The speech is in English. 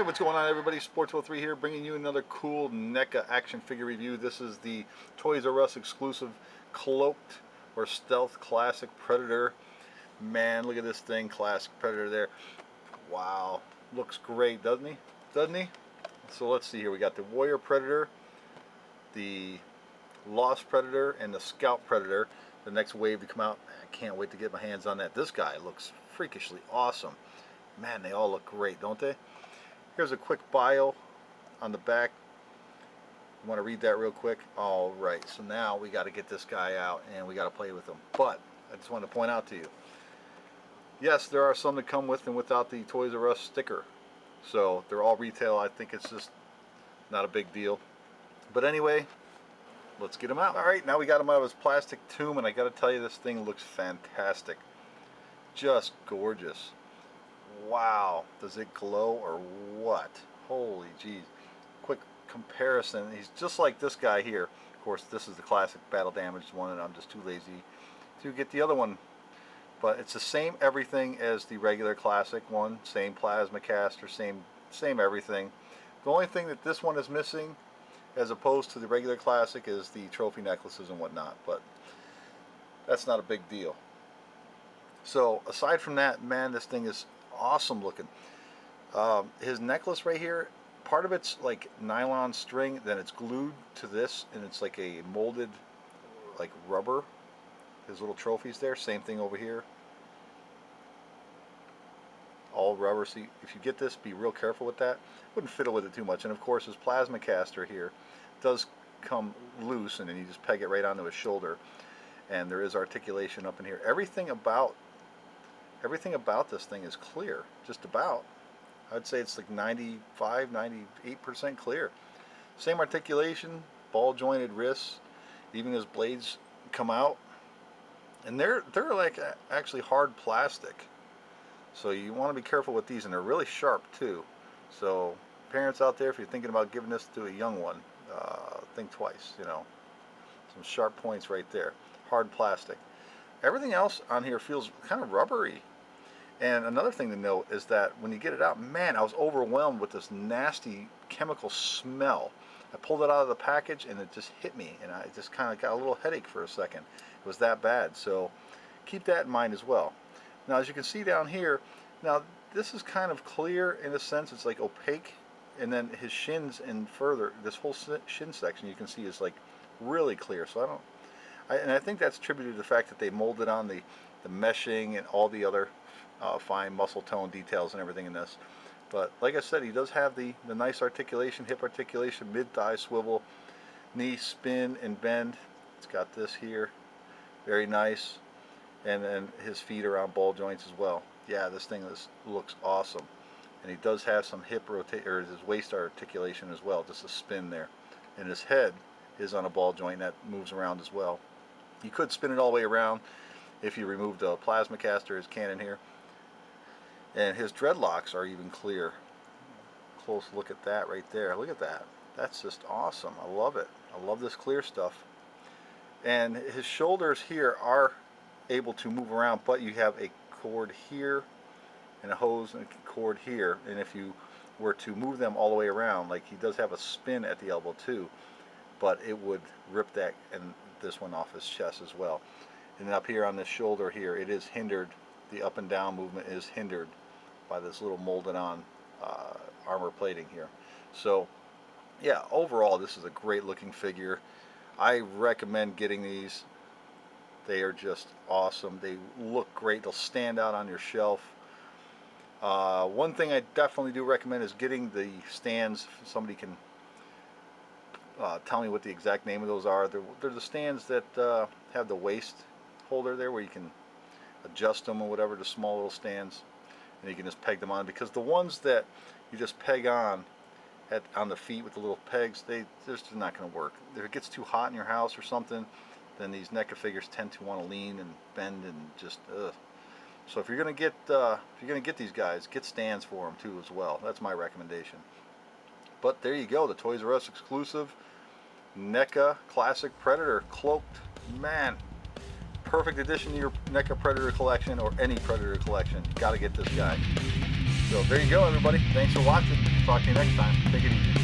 What's going on, everybody? Sports03 here, bringing you another cool NECA action figure review. This is the Toys R Us exclusive Cloaked or Stealth Classic Predator. Man, look at this thing, Classic Predator there. Wow, looks great, doesn't he? Doesn't he? So let's see here. We got the Warrior Predator, the Lost Predator, and the Scout Predator. The next wave to come out. I can't wait to get my hands on that. This guy looks freakishly awesome. Man, they all look great, don't they? Here's a quick bio on the back. You want to read that real quick? All right, so now we got to get this guy out and we got to play with him. But I just want to point out to you, yes, there are some that come with and without the Toys R Us sticker. So they're all retail. I think it's just not a big deal. But anyway, let's get him out. All right, now we got him out of his plastic tomb, and I got to tell you, this thing looks fantastic. Just gorgeous. Wow, does it glow or what? Holy jeez. Quick comparison, he's just like this guy here. Of course, this is the classic battle damaged one, and I'm just too lazy to get the other one. But it's the same everything as the regular classic one, same plasma caster, same everything. The only thing that this one is missing, as opposed to the regular classic, is the trophy necklaces and whatnot, but that's not a big deal. So aside from that, man, this thing is awesome looking. His necklace right here, part of it's like nylon string, then it's glued to this, and it's like a molded like rubber. His little trophies there, same thing over here, all rubber. So if you get this, be real careful with that. Wouldn't fiddle with it too much. And of course, his plasma caster here does come loose, and then you just peg it right onto his shoulder, and there is articulation up in here. Everything about this thing is clear, just about. I'd say it's like 95, 98% clear. Same articulation, ball jointed wrists, even his blades come out, and they're like actually hard plastic. So you want to be careful with these, and they're really sharp too. So parents out there, if you're thinking about giving this to a young one, think twice. You know, some sharp points right there. Hard plastic. Everything else on here feels kind of rubbery. And another thing to note is that when you get it out, man, I was overwhelmed with this nasty chemical smell. I pulled it out of the package and it just hit me, and I just kind of got a little headache for a second. It was that bad. So keep that in mind as well. Now, as you can see down here, now this is kind of clear in a sense. It's like opaque, and then his shins and further, this whole shin section you can see is like really clear. So I think that's attributed to the fact that they molded on the meshing and all the other fine muscle tone details and everything in this. But like I said, he does have the nice articulation, hip articulation, mid-thigh swivel, knee spin and bend. It's got this here, very nice, and then his feet are on ball joints as well. Yeah, this thing looks awesome. And he does have some hip rotate, or his waist articulation as well, just a spin there. And his head is on a ball joint that moves around as well. You could spin it all the way around if you remove the plasma caster, his cannon here. And his dreadlocks are even clear. Close look at that right there. Look at that. That's just awesome. I love it. I love this clear stuff. And his shoulders here are able to move around, but you have a cord here and a hose and a cord here. And if you were to move them all the way around, like he does have a spin at the elbow too, but it would rip that and this one off his chest as well. And then up here on this shoulder here, it is hindered. The up and down movement is hindered by this little molded on armor plating here. So yeah, overall this is a great looking figure. I recommend getting these. They are just awesome. They look great. They'll stand out on your shelf. One thing I definitely do recommend is getting the stands. If somebody can tell me what the exact name of those are. They're the stands that have the waist holder there, where you can adjust them or whatever, the small little stands, and you can just peg them on. Because the ones that you just peg on the feet with the little pegs, they're just not going to work. If it gets too hot in your house or something, then these NECA figures tend to want to lean and bend and just ugh. So if you're going to get these guys, get stands for them too as well. That's my recommendation. But there you go, the Toys R Us exclusive NECA Classic Predator Cloaked. Man, perfect addition to your NECA Predator collection, or any Predator collection. Got to get this guy. So there you go, everybody. Thanks for watching. Talk to you next time. Take it easy.